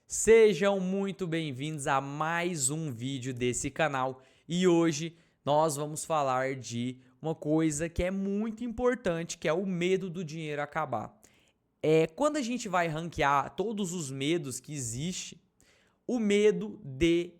Sejam muito bem-vindos a mais um vídeo desse canal e hoje nós vamos falar de uma coisa que é muito importante, que é o medo do dinheiro acabar. Quando a gente vai ranquear todos os medos que existe, o medo de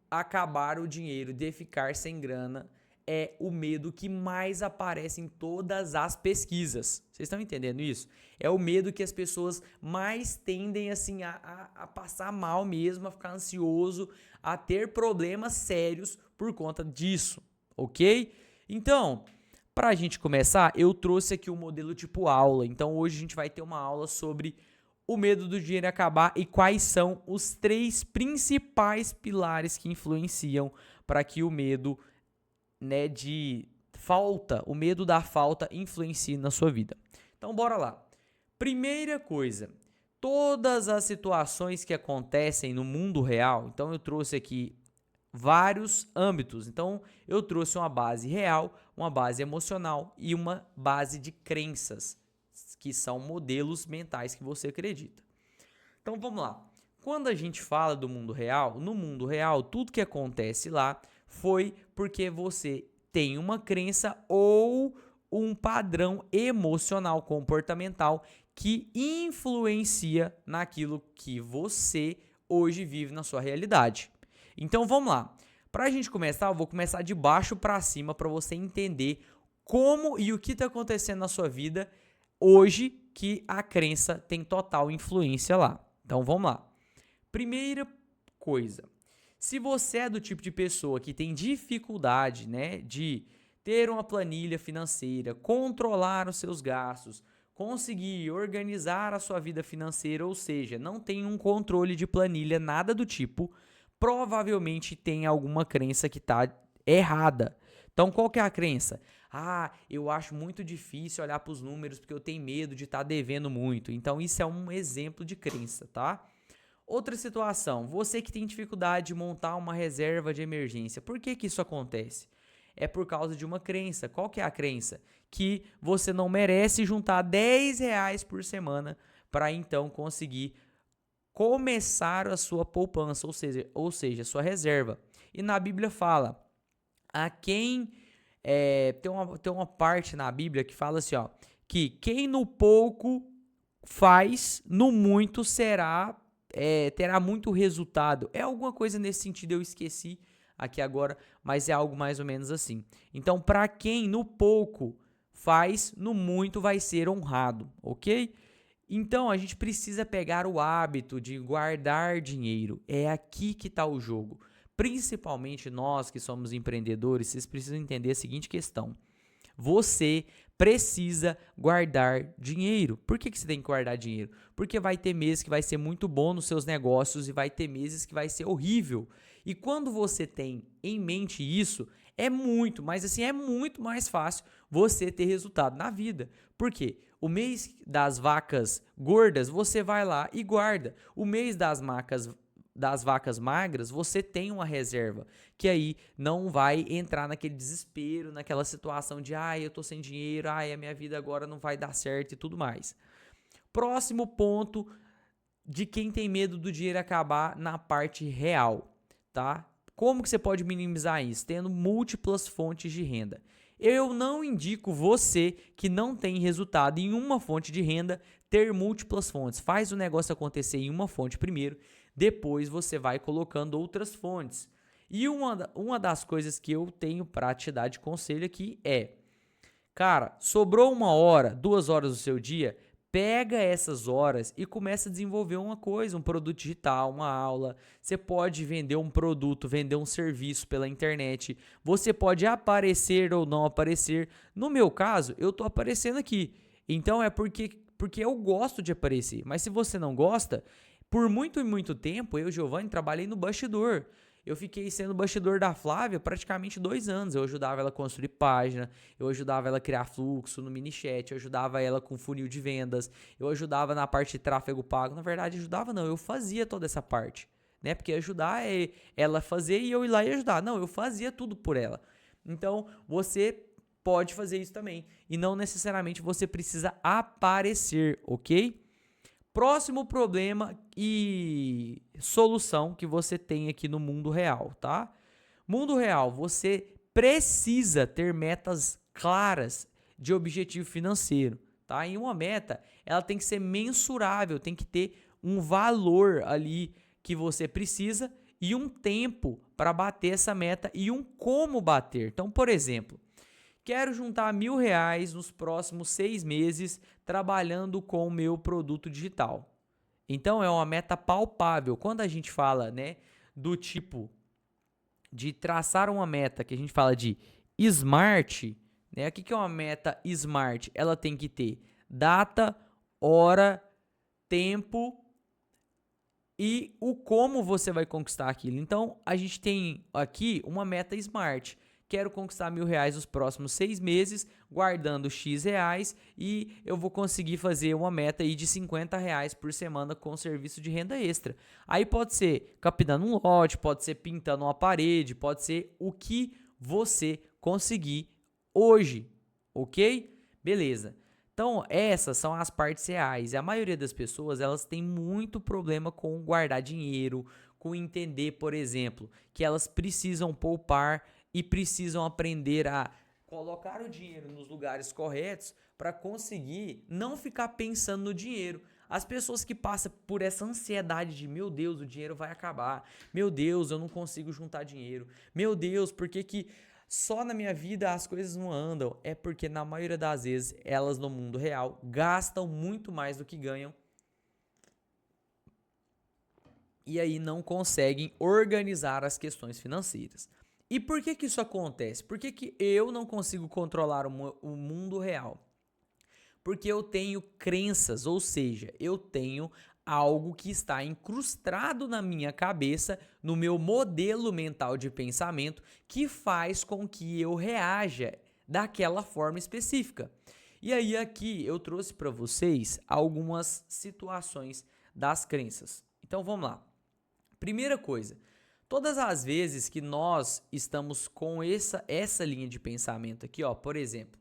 acabar o dinheiro, de ficar sem grana, é o medo que mais aparece em todas as pesquisas. Vocês estão entendendo isso? É o medo que as pessoas mais tendem assim a passar mal mesmo, a ficar ansioso, a ter problemas sérios por conta disso, ok? Então, para a gente começar, eu trouxe aqui o modelo tipo aula. Então, hoje a gente vai ter uma aula sobre o medo do dinheiro acabar e quais são os 3 principais pilares que influenciam para que o medo, o medo da falta influencie na sua vida. Então, bora lá. Primeira coisa, todas as situações que acontecem no mundo real, então eu trouxe aqui vários âmbitos. Então, eu trouxe uma base real, uma base emocional e uma base de crenças, que são modelos mentais que você acredita. Então, vamos lá. Quando a gente fala do mundo real, no mundo real, tudo que acontece lá foi porque você tem uma crença ou um padrão emocional comportamental que influencia naquilo que você hoje vive na sua realidade. Então vamos lá. Para a gente começar, eu vou começar de baixo para cima para você entender como e o que está acontecendo na sua vida hoje que a crença tem total influência lá. Então vamos lá. Primeira coisa, se você é do tipo de pessoa que tem dificuldade, de ter uma planilha financeira, controlar os seus gastos, conseguir organizar a sua vida financeira, ou seja, não tem um controle de planilha, nada do tipo, provavelmente tem alguma crença que está errada. Então, qual que é a crença? Eu acho muito difícil olhar para os números porque eu tenho medo de estar devendo muito. Então, isso é um exemplo de crença, tá? Outra situação, você que tem dificuldade de montar uma reserva de emergência. Por que isso acontece? É por causa de uma crença. Qual que é a crença? Que você não merece juntar R$ 10 por semana para então conseguir começar a sua poupança, ou seja, a sua reserva. E na Bíblia fala, a quem tem uma parte na Bíblia que fala assim, ó, que quem no pouco faz, no muito terá muito resultado. É alguma coisa nesse sentido, eu esqueci aqui agora, mas é algo mais ou menos assim. Então, para quem no pouco faz, no muito vai ser honrado, ok? Então, a gente precisa pegar o hábito de guardar dinheiro. É aqui que está o jogo. Principalmente nós que somos empreendedores, vocês precisam entender a seguinte questão. Você precisa guardar dinheiro. Por que você tem que guardar dinheiro? Porque vai ter meses que vai ser muito bom nos seus negócios e vai ter meses que vai ser horrível. E quando você tem em mente isso, é muito mais fácil você ter resultado na vida. Por quê? O mês das vacas gordas, você vai lá e guarda. O mês das vacas magras, você tem uma reserva, que aí não vai entrar naquele desespero, naquela situação de, eu tô sem dinheiro, a minha vida agora não vai dar certo e tudo mais. Próximo ponto de quem tem medo do dinheiro acabar na parte real, tá? Como que você pode minimizar isso? Tendo múltiplas fontes de renda. Eu não indico você que não tem resultado em uma fonte de renda ter múltiplas fontes. Faz o negócio acontecer em uma fonte primeiro, depois você vai colocando outras fontes. E uma das coisas que eu tenho para te dar de conselho aqui é, cara, sobrou 1 hora, 2 horas do seu dia, pega essas horas e começa a desenvolver uma coisa, um produto digital, uma aula. Você pode vender um produto, vender um serviço pela internet. Você pode aparecer ou não aparecer. No meu caso, eu tô aparecendo aqui. Então é porque eu gosto de aparecer. Mas se você não gosta, por muito e muito tempo, eu, Giovanni, trabalhei no bastidor. Eu fiquei sendo bastidor da Flávia praticamente 2 anos. Eu ajudava ela a construir página, eu ajudava ela a criar fluxo no minichat, eu ajudava ela com funil de vendas, eu ajudava na parte de tráfego pago. Na verdade, ajudava não, eu fazia toda essa parte, né? Porque ajudar é ela fazer e eu ir lá e ajudar. Não, eu fazia tudo por ela. Então, você pode fazer isso também. E não necessariamente você precisa aparecer, ok? Próximo problema e solução que você tem aqui no mundo real, tá? Mundo real, você precisa ter metas claras de objetivo financeiro, tá? E uma meta, ela tem que ser mensurável, tem que ter um valor ali que você precisa e um tempo para bater essa meta e um como bater. Então, por exemplo, quero juntar R$ 1.000 nos próximos 6 meses trabalhando com o meu produto digital. Então, é uma meta palpável. Quando a gente fala, né, do tipo de traçar uma meta, que a gente fala de SMART, né? O que é uma meta SMART? Ela tem que ter data, hora, tempo e o como você vai conquistar aquilo. Então, a gente tem aqui uma meta SMART. Quero conquistar R$ 1.000 nos próximos 6 meses, guardando X reais, e eu vou conseguir fazer uma meta aí de R$ 50 por semana com serviço de renda extra. Aí pode ser capinando um lote, pode ser pintando uma parede, pode ser o que você conseguir hoje, ok? Beleza. Então, essas são as partes reais. E a maioria das pessoas, elas têm muito problema com guardar dinheiro, com entender, por exemplo, que elas precisam poupar e precisam aprender a colocar o dinheiro nos lugares corretos para conseguir não ficar pensando no dinheiro. As pessoas que passam por essa ansiedade de, meu Deus, o dinheiro vai acabar, meu Deus, eu não consigo juntar dinheiro, meu Deus, por que só na minha vida as coisas não andam? É porque na maioria das vezes elas no mundo real gastam muito mais do que ganham e aí não conseguem organizar as questões financeiras. E por que isso acontece? Por que eu não consigo controlar o mundo real? Porque eu tenho crenças, ou seja, eu tenho algo que está incrustado na minha cabeça, no meu modelo mental de pensamento, que faz com que eu reaja daquela forma específica. E aí aqui eu trouxe para vocês algumas situações das crenças. Então vamos lá. Primeira coisa, todas as vezes que nós estamos com essa linha de pensamento aqui, ó, por exemplo,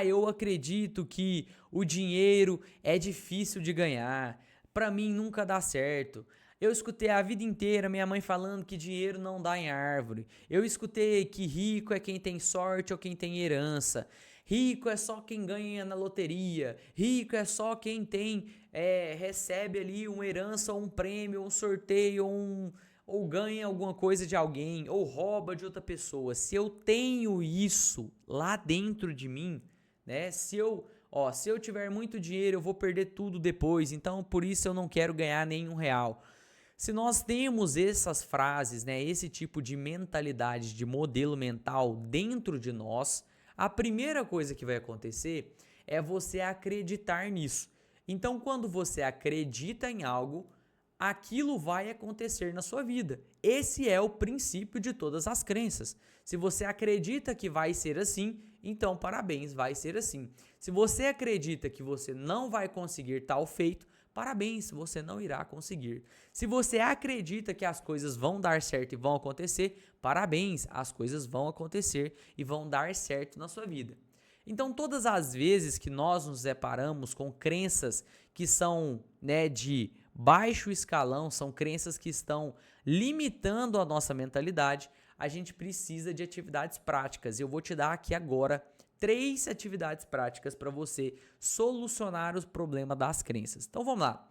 eu acredito que o dinheiro é difícil de ganhar, para mim nunca dá certo. Eu escutei a vida inteira minha mãe falando que dinheiro não dá em árvore. Eu escutei que rico é quem tem sorte ou quem tem herança. Rico é só quem ganha na loteria. Rico é só quem recebe ali uma herança, ou um prêmio, um sorteio, ou ganha alguma coisa de alguém, ou rouba de outra pessoa. Se eu tenho isso lá dentro de mim, né? Se eu tiver muito dinheiro, eu vou perder tudo depois. Então, por isso eu não quero ganhar nenhum real. Se nós temos essas frases, né, esse tipo de mentalidade, de modelo mental dentro de nós, a primeira coisa que vai acontecer é você acreditar nisso. Então, quando você acredita em algo, aquilo vai acontecer na sua vida. Esse é o princípio de todas as crenças. Se você acredita que vai ser assim, então parabéns, vai ser assim. Se você acredita que você não vai conseguir tal feito, parabéns, você não irá conseguir. Se você acredita que as coisas vão dar certo e vão acontecer, parabéns, as coisas vão acontecer e vão dar certo na sua vida. Então, todas as vezes que nós nos deparamos com crenças que são, né, de baixo escalão, são crenças que estão limitando a nossa mentalidade, a gente precisa de atividades práticas. Eu vou te dar aqui agora 3 atividades práticas para você solucionar os problemas das crenças. Então vamos lá.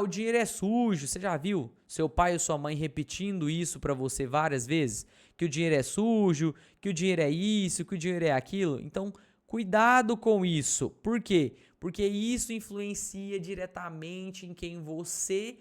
O dinheiro é sujo. Você já viu seu pai ou sua mãe repetindo isso para você várias vezes? Que o dinheiro é sujo, que o dinheiro é isso, que o dinheiro é aquilo. Então, cuidado com isso. Por quê? Porque isso influencia diretamente em quem você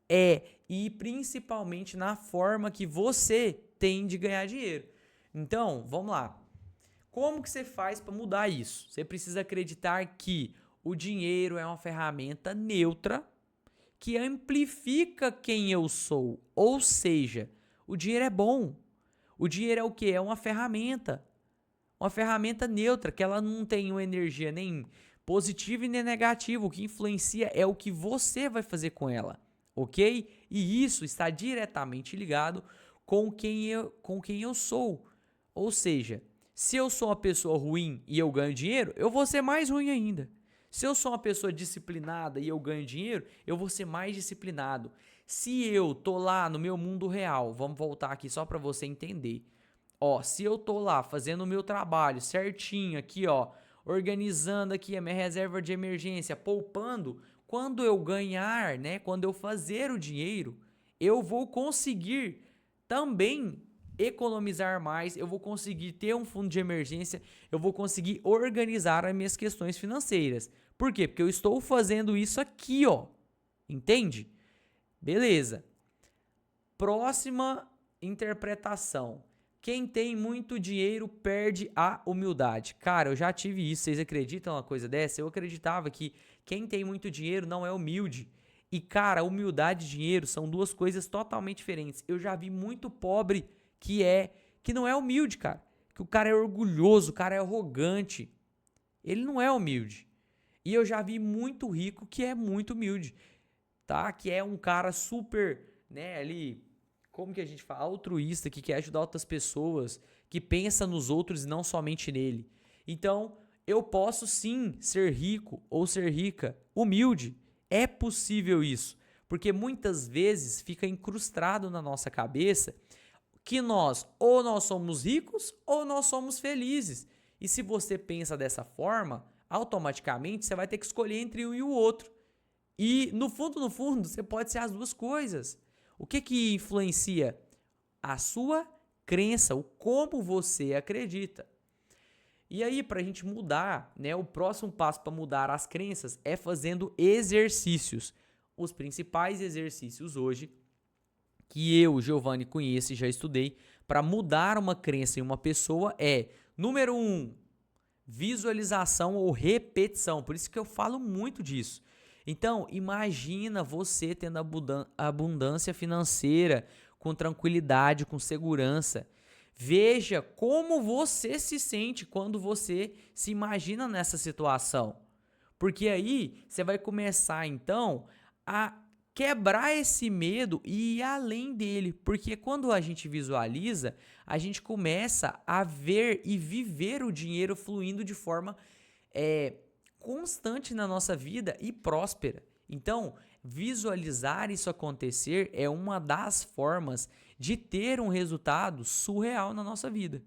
é e principalmente na forma que você tem de ganhar dinheiro. Então, vamos lá. Como que você faz para mudar isso? Você precisa acreditar que o dinheiro é uma ferramenta neutra que amplifica quem eu sou. Ou seja, o dinheiro é bom. O dinheiro é o quê? É uma ferramenta. Uma ferramenta neutra, que ela não tem uma energia nem positiva e nem negativa. O que influencia é o que você vai fazer com ela, ok? E isso está diretamente ligado com quem eu sou. Ou seja, se eu sou uma pessoa ruim e eu ganho dinheiro, eu vou ser mais ruim ainda. Se eu sou uma pessoa disciplinada e eu ganho dinheiro, eu vou ser mais disciplinado. Se eu tô lá no meu mundo real, vamos voltar aqui só para você entender. Ó, se eu tô lá fazendo o meu trabalho certinho aqui, ó, organizando aqui a minha reserva de emergência, poupando, quando eu ganhar, né, quando eu fazer o dinheiro, eu vou conseguir também economizar mais, eu vou conseguir ter um fundo de emergência, eu vou conseguir organizar as minhas questões financeiras. Por quê? Porque eu estou fazendo isso aqui, ó. Entende? Beleza. Próxima interpretação. Quem tem muito dinheiro perde a humildade. Cara, eu já tive isso. Vocês acreditam uma coisa dessa? Eu acreditava que quem tem muito dinheiro não é humilde. E, cara, humildade e dinheiro são duas coisas totalmente diferentes. Eu já vi muito pobre que não é humilde, cara. Que o cara é orgulhoso, o cara é arrogante. Ele não é humilde. E eu já vi muito rico que é muito humilde, tá? Que é um cara super, né, ali, como que a gente fala, altruísta, que quer ajudar outras pessoas, que pensa nos outros e não somente nele. Então, eu posso sim ser rico ou ser rica, humilde. É possível isso, porque muitas vezes fica incrustado na nossa cabeça que nós ou nós somos ricos ou nós somos felizes. E se você pensa dessa forma, automaticamente você vai ter que escolher entre um e o outro. E no fundo, você pode ser as duas coisas. O que influencia? A sua crença, o como você acredita. E aí, para a gente mudar, né, o próximo passo para mudar as crenças é fazendo exercícios. Os principais exercícios hoje que eu, Giovanni, conheço e já estudei para mudar uma crença em uma pessoa é, número 1, visualização ou repetição. Por isso que eu falo muito disso. Então, imagina você tendo abundância financeira, com tranquilidade, com segurança. Veja como você se sente quando você se imagina nessa situação. Porque aí você vai começar, então, a quebrar esse medo e ir além dele. Porque quando a gente visualiza, a gente começa a ver e viver o dinheiro fluindo de forma constante na nossa vida e próspera. Então, visualizar isso acontecer é uma das formas de ter um resultado surreal na nossa vida.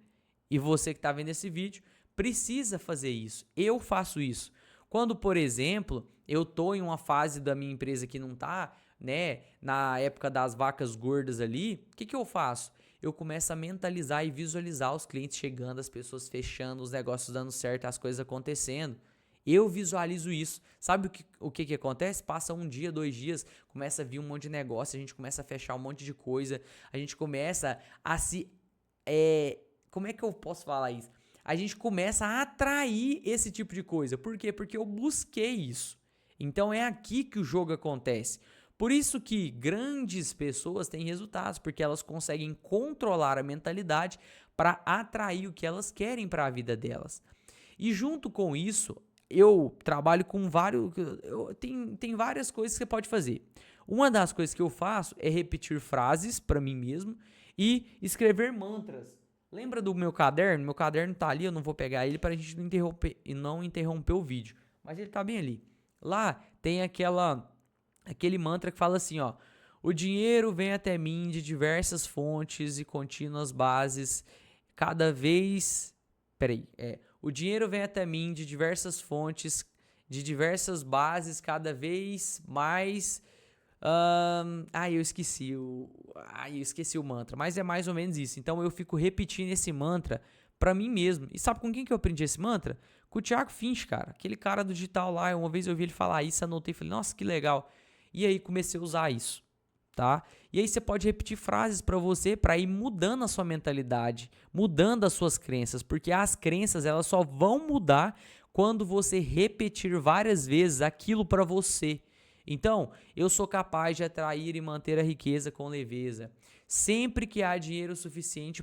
E você que está vendo esse vídeo precisa fazer isso. Eu faço isso. Quando, por exemplo, eu estou em uma fase da minha empresa que não está, né, na época das vacas gordas ali, o que eu faço? Eu começo a mentalizar e visualizar os clientes chegando, as pessoas fechando, os negócios dando certo, as coisas acontecendo. Eu visualizo isso. Sabe o que acontece? Passa um dia, 2 dias, começa a vir um monte de negócio, a gente começa a fechar um monte de coisa, a gente começa a se... como é que eu posso falar isso? A gente começa a atrair esse tipo de coisa. Por quê? Porque eu busquei isso. Então é aqui que o jogo acontece. Por isso que grandes pessoas têm resultados, porque elas conseguem controlar a mentalidade para atrair o que elas querem para a vida delas. E junto com isso, eu trabalho com tem várias coisas que você pode fazer. Uma das coisas que eu faço é repetir frases para mim mesmo e escrever mantras. Lembra do meu caderno? Meu caderno tá ali, eu não vou pegar ele para a gente não interromper o vídeo. Mas ele tá bem ali. Lá tem aquele mantra que fala assim, ó: o dinheiro vem até mim de diversas fontes e contínuas bases, cada vez... o dinheiro vem até mim de diversas fontes, de diversas bases, cada vez mais... eu esqueci o mantra, mas é mais ou menos isso. Então eu fico repetindo esse mantra pra mim mesmo. E sabe com quem que eu aprendi esse mantra? Com o Thiago Finch, cara. Aquele cara do digital lá. Uma vez eu ouvi ele falar isso, anotei e falei, nossa, que legal. E aí comecei a usar isso, tá? E aí você pode repetir frases pra você pra ir mudando a sua mentalidade, mudando as suas crenças, porque as crenças elas só vão mudar quando você repetir várias vezes aquilo pra você. Então, eu sou capaz de atrair e manter a riqueza com leveza. Sempre há dinheiro suficiente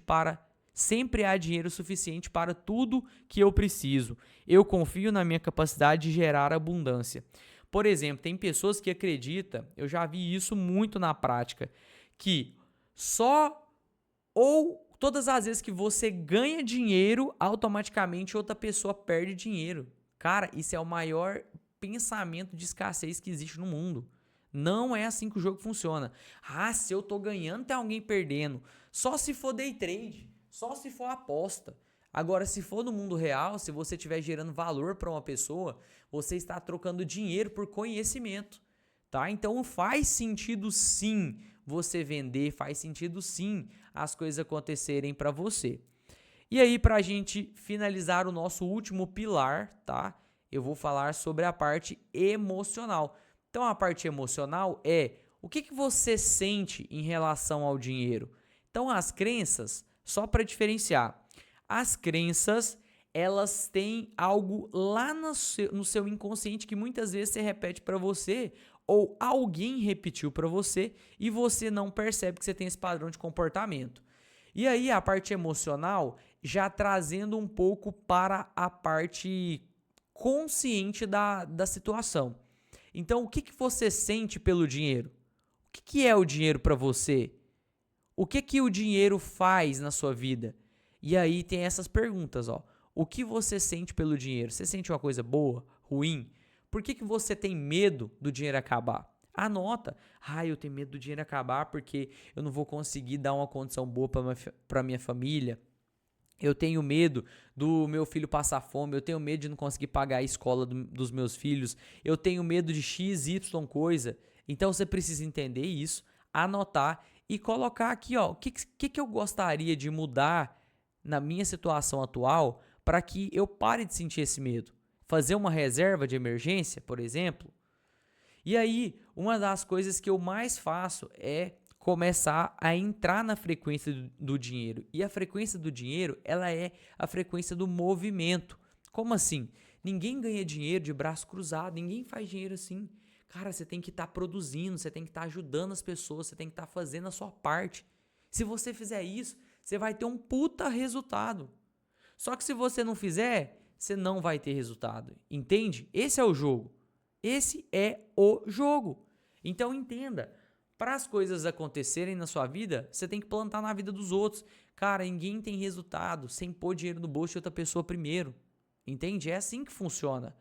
para tudo que eu preciso. Eu confio na minha capacidade de gerar abundância. Por exemplo, tem pessoas que acreditam, eu já vi isso muito na prática, que todas as vezes que você ganha dinheiro, automaticamente outra pessoa perde dinheiro. Cara, isso é o maior pensamento de escassez que existe no mundo. Não é assim que o jogo funciona. Ah, se eu tô ganhando, tem alguém perdendo. Só se for day trade, só se for aposta. Agora, se for no mundo real, se você estiver gerando valor para uma pessoa, você está trocando dinheiro por conhecimento, tá? Então faz sentido sim você vender, faz sentido sim as coisas acontecerem para você. E aí, para a gente finalizar o nosso último pilar, tá? Eu vou falar sobre a parte emocional. Então, a parte emocional é o que você sente em relação ao dinheiro. Então, as crenças, só para diferenciar, as crenças, elas têm algo lá no seu inconsciente que muitas vezes você repete para você ou alguém repetiu para você e você não percebe que você tem esse padrão de comportamento. E aí, a parte emocional, já trazendo um pouco para a parte consciente da situação. Então, o que você sente pelo dinheiro? O que é o dinheiro para você? O que o dinheiro faz na sua vida? E aí tem essas perguntas, ó. O que você sente pelo dinheiro? Você sente uma coisa boa, ruim? Por que você tem medo do dinheiro acabar? Anota. Eu tenho medo do dinheiro acabar porque eu não vou conseguir dar uma condição boa para minha família. Eu tenho medo do meu filho passar fome, eu tenho medo de não conseguir pagar a escola dos meus filhos, eu tenho medo de X, Y coisa. Então você precisa entender isso, anotar e colocar aqui, ó, o que eu gostaria de mudar na minha situação atual para que eu pare de sentir esse medo. Fazer uma reserva de emergência, por exemplo. E aí, uma das coisas que eu mais faço é começar a entrar na frequência do dinheiro. E a frequência do dinheiro, ela é a frequência do movimento. Como assim? Ninguém ganha dinheiro de braço cruzado, ninguém faz dinheiro assim. Cara, você tem que estar produzindo, você tem que estar ajudando as pessoas, você tem que estar fazendo a sua parte. Se você fizer isso, você vai ter um puta resultado. Só que se você não fizer, você não vai ter resultado. Entende? Esse é o jogo. Esse é o jogo. Então entenda, para as coisas acontecerem na sua vida, você tem que plantar na vida dos outros. Cara, ninguém tem resultado sem pôr dinheiro no bolso de outra pessoa primeiro. Entende? É assim que funciona.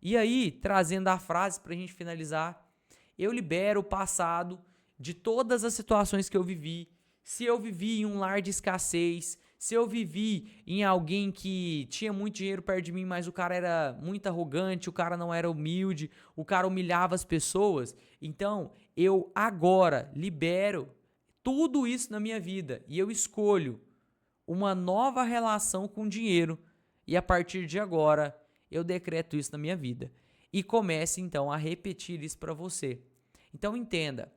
E aí, trazendo a frase para a gente finalizar, eu libero o passado de todas as situações que eu vivi. Se eu vivi em um lar de escassez, se eu vivi em alguém que tinha muito dinheiro perto de mim, mas o cara era muito arrogante, o cara não era humilde, o cara humilhava as pessoas, então eu agora libero tudo isso na minha vida e eu escolho uma nova relação com o dinheiro e a partir de agora eu decreto isso na minha vida. E comece então a repetir isso para você. Então entenda,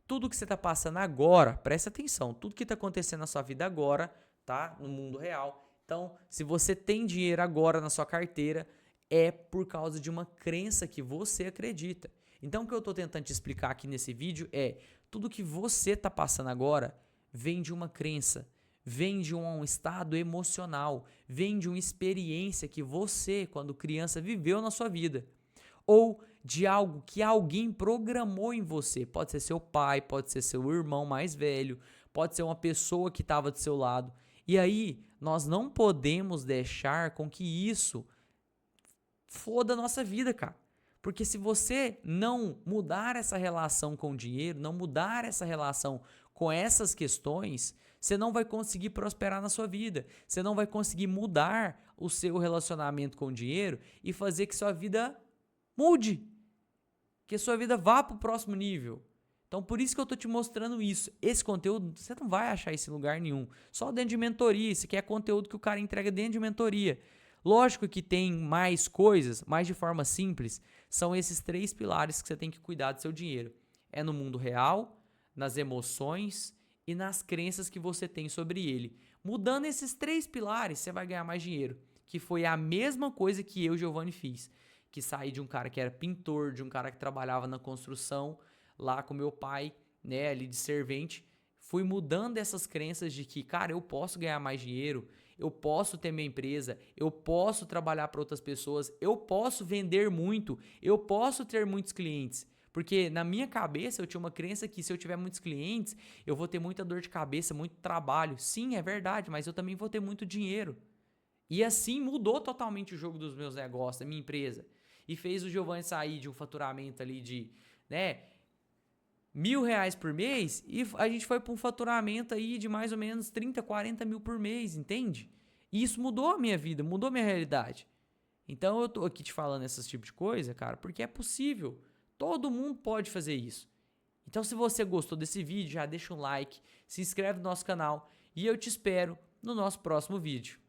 tudo que você está passando agora, presta atenção, tudo que está acontecendo na sua vida agora, tá? No mundo real. Então, se você tem dinheiro agora na sua carteira, é por causa de uma crença que você acredita. Então, o que eu estou tentando te explicar aqui nesse vídeo é, tudo que você está passando agora vem de uma crença, vem de um estado emocional, vem de uma experiência que você, quando criança, viveu na sua vida. Ou de algo que alguém programou em você. Pode ser seu pai, pode ser seu irmão mais velho, pode ser uma pessoa que estava do seu lado. E aí, nós não podemos deixar com que isso foda a nossa vida, cara. Porque se você não mudar essa relação com o dinheiro, não mudar essa relação com essas questões, você não vai conseguir prosperar na sua vida. Você não vai conseguir mudar o seu relacionamento com o dinheiro e fazer que sua vida mude. Que a sua vida vá para o próximo nível. Então, por isso que eu estou te mostrando isso. Esse conteúdo, você não vai achar isso em lugar nenhum. Só dentro de mentoria. Isso aqui é conteúdo que o cara entrega dentro de mentoria. Lógico que tem mais coisas, mas de forma simples, são esses 3 pilares que você tem que cuidar do seu dinheiro. É no mundo real, nas emoções e nas crenças que você tem sobre ele. Mudando esses 3 pilares, você vai ganhar mais dinheiro. Que foi a mesma coisa que eu, Giovanni, fiz. Que saí de um cara que era pintor, de um cara que trabalhava na construção, lá com meu pai, né, ali de servente, fui mudando essas crenças de que, cara, eu posso ganhar mais dinheiro, eu posso ter minha empresa, eu posso trabalhar para outras pessoas, eu posso vender muito, eu posso ter muitos clientes. Porque na minha cabeça eu tinha uma crença que se eu tiver muitos clientes, eu vou ter muita dor de cabeça, muito trabalho. Sim, é verdade, mas eu também vou ter muito dinheiro. E assim mudou totalmente o jogo dos meus negócios, da minha empresa. e fez o Giovanni sair de um faturamento ali de, né, R$ 1.000 por mês e a gente foi para um faturamento aí de mais ou menos 30, 40 mil por mês, entende? E isso mudou a minha vida, mudou a minha realidade. Então eu tô aqui te falando esses tipos de coisa, cara, porque é possível. Todo mundo pode fazer isso. Então se você gostou desse vídeo, já deixa um like, se inscreve no nosso canal e eu te espero no nosso próximo vídeo.